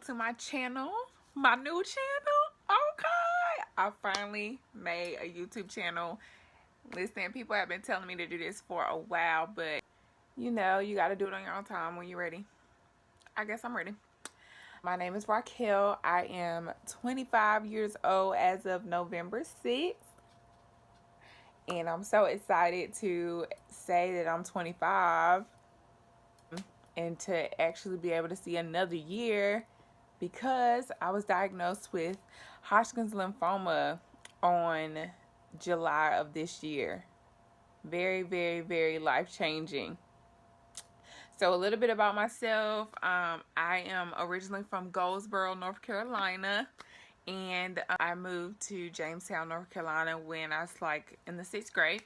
to my channel, my new channel. Okay, I finally made a YouTube channel. Listen, people have been telling me to do this for a while, but you know, you got to do it on your own time when you're ready. I guess I'm ready. My name is Raquel. I am 25 years old as of November 6th. And I'm so excited to say that I'm 25 and to actually be able to see another year, because I was diagnosed with Hodgkins lymphoma on July of this year. Very, very, very life-changing. So a little bit about myself. I am originally from Goldsboro, North Carolina, and I moved to Jamestown, North Carolina when I was like in the 6th grade.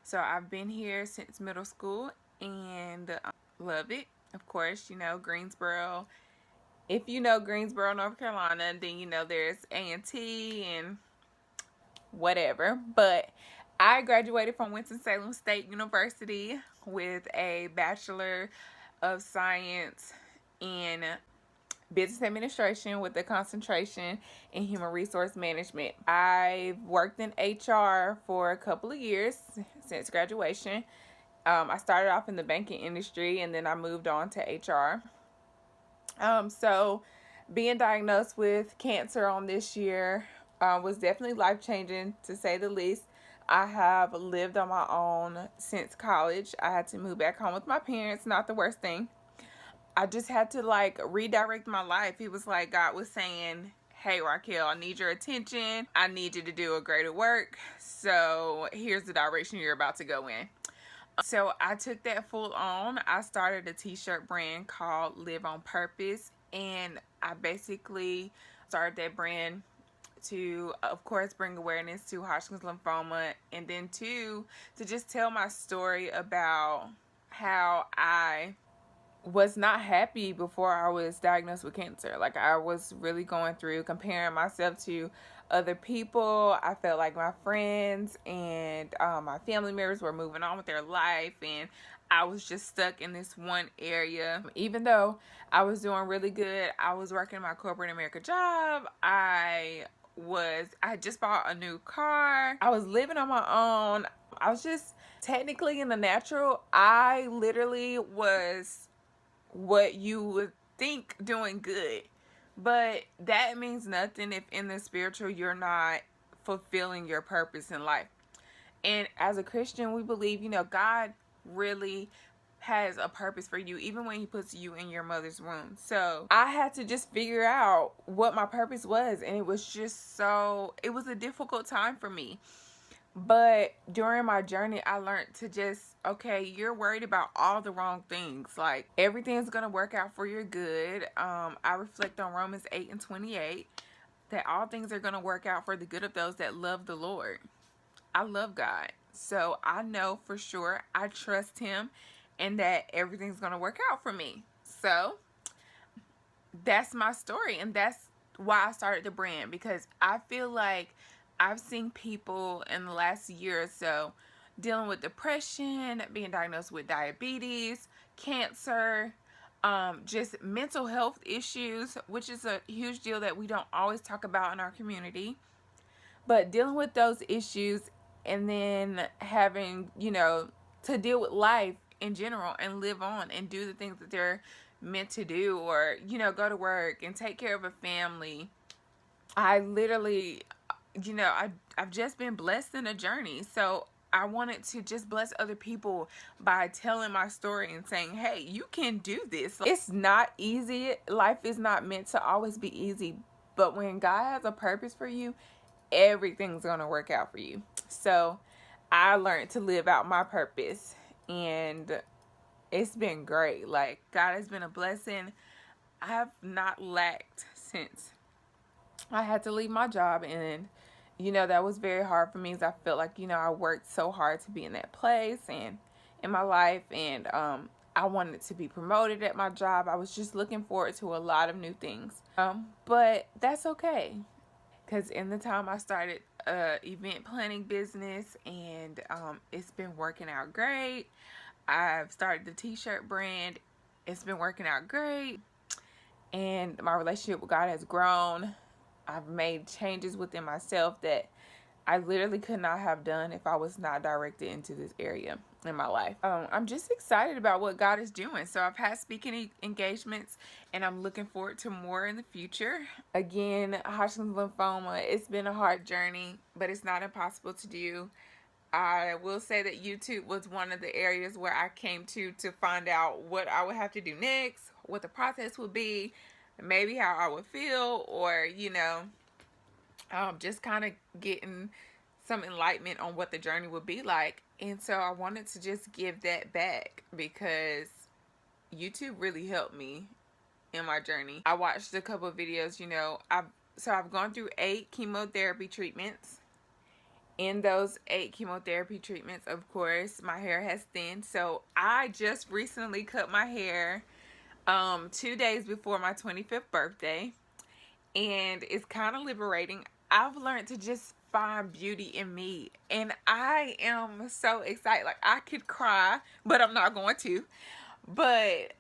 So I've been here since middle school and love it. Of course, you know, Greensboro. If you know Greensboro, North Carolina, then you know there's A&T and whatever. But I graduated from Winston-Salem State University with a Bachelor of Science in Business Administration with a concentration in Human Resource Management. I've worked in HR for a couple of years since graduation. I started off in the banking industry and then I moved on to HR. So being diagnosed with cancer on this year was definitely life-changing, to say the least. I have lived on my own since college. I had to move back home with my parents. Not the worst thing. I just had to like redirect my life. It was like God was saying, hey Raquel, I need your attention. I need you to do a greater work. So here's the direction you're about to go in. So I took that full on. I started a t-shirt brand called Live on Purpose, and I basically started that brand to, of course, bring awareness to Hodgkin's lymphoma, and then to just tell my story about how I was not happy before I was diagnosed with cancer. Like, I was really going through comparing myself to other people. I felt like my friends and my family members were moving on with their life, and I was just stuck in this one area. Even though I was doing really good, I was working my corporate America job. I had just bought a new car. I was living on my own. I was just technically in the natural. I literally was what you would think doing good, but that means nothing if in the spiritual you're not fulfilling your purpose in life. And as a Christian, we believe, you know, God really has a purpose for you even when he puts you in your mother's womb. So I had to just figure out what my purpose was, and it was a difficult time for me. But during my journey, I learned to just, okay, you're worried about all the wrong things. Like, everything's going to work out for your good. I reflect on Romans 8:28, that all things are going to work out for the good of those that love the Lord. I love God. So I know for sure, I trust him, and that everything's going to work out for me. So that's my story. And that's why I started the brand, because I feel like I've seen people in the last year or so dealing with depression, being diagnosed with diabetes, cancer, just mental health issues, which is a huge deal that we don't always talk about in our community. But dealing with those issues, and then having, you know, to deal with life in general and live on and do the things that they're meant to do, or, you know, go to work and take care of a family. I literally, you know, I've just been blessed in a journey. So I wanted to just bless other people by telling my story and saying, hey, you can do this. It's not easy. Life is not meant to always be easy. But when God has a purpose for you, everything's going to work out for you. So I learned to live out my purpose, and it's been great. Like, God has been a blessing. I have not lacked since I had to leave my job, and you know, that was very hard for me, as I felt like, you know, I worked so hard to be in that place and in my life, and I wanted to be promoted at my job. I was just looking forward to a lot of new things, but that's okay, because in the time I started event planning business, and it's been working out great. I've started the t-shirt brand. It's been working out great. and my relationship with God has grown. I've made changes within myself that I literally could not have done if I was not directed into this area in my life. I'm just excited about what God is doing. So I've had speaking engagements, and I'm looking forward to more in the future. Again, Hodgkins lymphoma, it's been a hard journey, but it's not impossible to do. I will say that YouTube was one of the areas where I came to find out what I would have to do next, what the process would be, maybe how I would feel, or, just kind of getting some enlightenment on what the journey would be like. And so I wanted to just give that back because YouTube really helped me in my journey. I watched a couple of videos, I've gone through 8 chemotherapy treatments. In those 8 chemotherapy treatments, of course, my hair has thinned. So I just recently cut my hair 2 days before my 25th birthday. And it's kind of liberating. I've learned to just find beauty in me. And I am so excited. Like, I could cry, but I'm not going to. But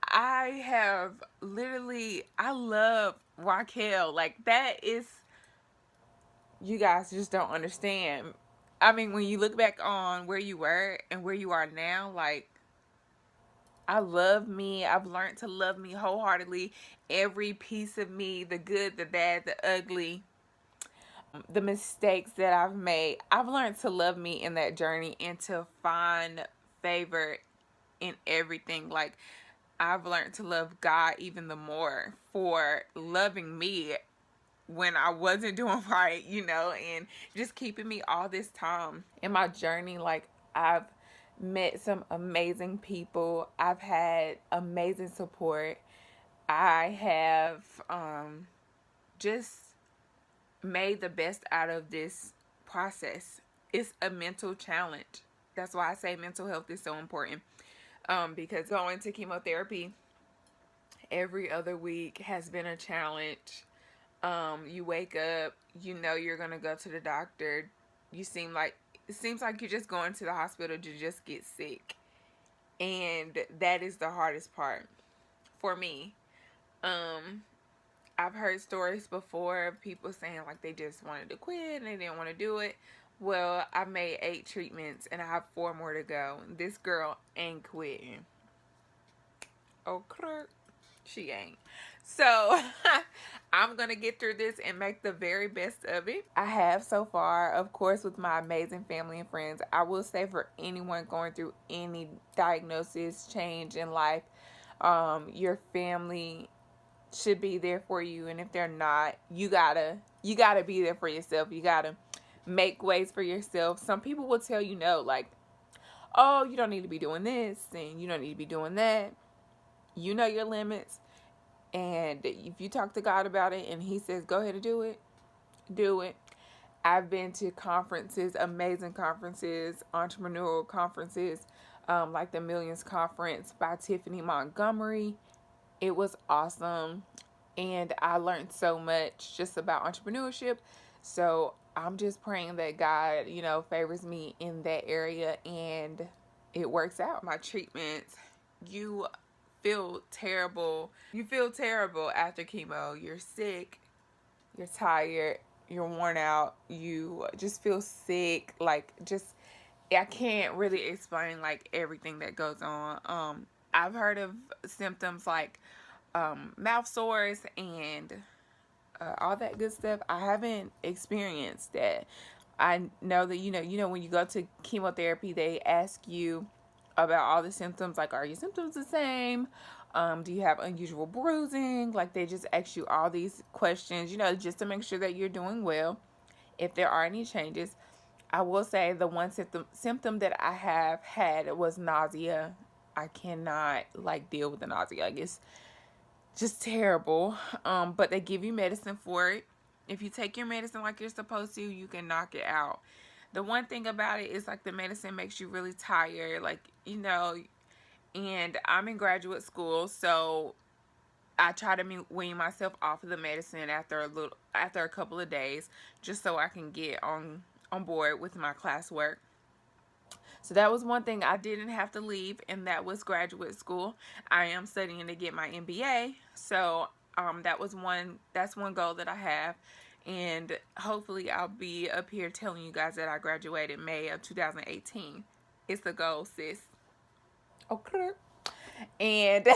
I have literally, I love Raquel. Like, that is, you guys just don't understand. I mean, when you look back on where you were and where you are now, like, I love me. I've learned to love me wholeheartedly. Every piece of me, the good, the bad, the ugly, the mistakes that I've made. I've learned to love me in that journey and to find favor in everything. Like, I've learned to love God even the more for loving me when I wasn't doing right, and just keeping me all this time in my journey. Like, I've met some amazing people. I've had amazing support. I have just made the best out of this process. It's a mental challenge. That's why I say mental health is so important. Because going to chemotherapy every other week has been a challenge. You wake up, you're gonna go to the doctor. It seems like you're just going to the hospital to just get sick. And that is the hardest part for me. I've heard stories before of people saying like they just wanted to quit and they didn't want to do it. Well, I've made 8 treatments and I have 4 more to go. This girl ain't quitting. Okay. She ain't. So I'm gonna get through this and make the very best of it. I have so far, of course, with my amazing family and friends. I will say, for anyone going through any diagnosis, change in life, your family should be there for you. And if they're not, you gotta be there for yourself. You gotta make ways for yourself. Some people will tell you no, like, oh, you don't need to be doing this and you don't need to be doing that. You know your limits. And if you talk to God about it and he says, go ahead and do it, do it. I've been to conferences, amazing conferences, entrepreneurial conferences, like the Millions Conference by Tiffany Montgomery. It was awesome. And I learned so much just about entrepreneurship. So I'm just praying that God, favors me in that area and it works out. My treatments, you feel terrible. You feel terrible after chemo. You're sick. You're tired. You're worn out. You just feel sick. Like, I can't really explain like everything that goes on. I've heard of symptoms like mouth sores and all that good stuff. I haven't experienced that. I know that when you go to chemotherapy, they ask you about all the symptoms, like, are your symptoms the same? Do you have unusual bruising? Like, they just ask you all these questions, just to make sure that you're doing well. If there are any changes, I will say the one symptom that I have had was nausea. I cannot deal with the nausea. Like, it's just terrible. But they give you medicine for it. If you take your medicine like you're supposed to, you can knock it out. The one thing about it is like the medicine makes you really tired, and I'm in graduate school, so I try to wean myself off of the medicine after a couple of days, just so I can get on board with my classwork. So that was one thing I didn't have to leave, and that was graduate school. I am studying to get my MBA, so That's one goal that I have, and hopefully I'll be up here telling you guys that I graduated May of 2018. It's the goal, sis. Okay. And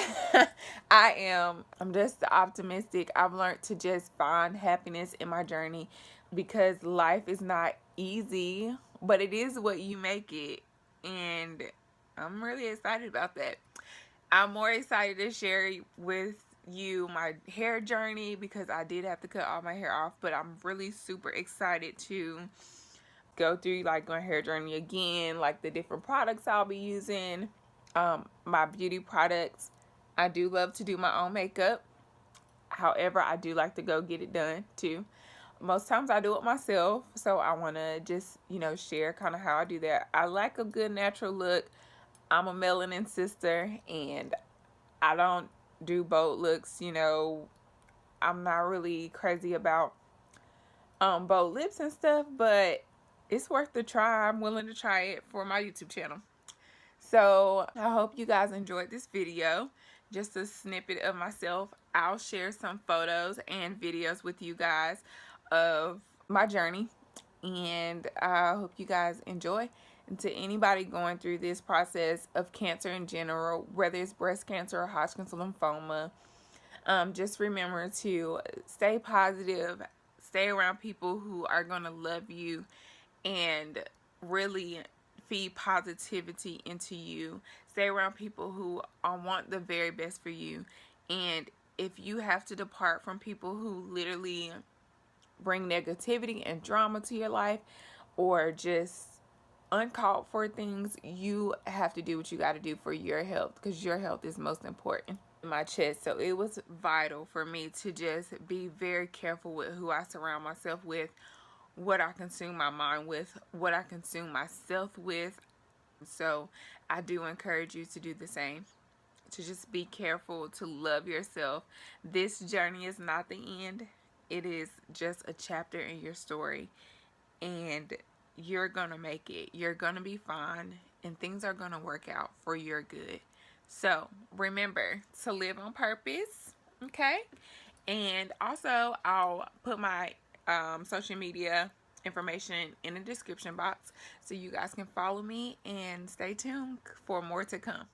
I'm just optimistic. I've learned to just find happiness in my journey, because life is not easy, but it is what you make it. And I'm really excited about that. I'm more excited to share with you my hair journey, because I did have to cut all my hair off, but I'm really super excited to go through like my hair journey again, like the different products I'll be using, my beauty products. I do love to do my own makeup. However, I do like to go get it done too. Most times I do it myself, so I want to just, share kind of how I do that. I like a good natural look. I'm a melanin sister, and I don't do bold looks. I'm not really crazy about bold lips and stuff, but it's worth the try. I'm willing to try it for my YouTube channel. So I hope you guys enjoyed this video. Just a snippet of myself. I'll share some photos and videos with you guys of my journey, and I hope you guys enjoy. And to anybody going through this process of cancer in general, whether it's breast cancer or Hodgkins lymphoma, just remember to stay positive, stay around people who are going to love you and really feed positivity into you. Stay around people who want the very best for you. And if you have to depart from people who literally bring negativity and drama to your life, or just uncalled for things, you have to do what you got to do for your health, because your health is most important. My chest, so it was vital for me to just be very careful with who I surround myself with, what I consume my mind with, what I consume myself with. So I do encourage you to do the same, to just be careful, to love yourself. This journey is not the end. It is just a chapter in your story, and you're gonna make it. You're gonna be fine, and things are gonna work out for your good. So remember to live on purpose, okay? And also, I'll put my social media information in the description box, so you guys can follow me and stay tuned for more to come.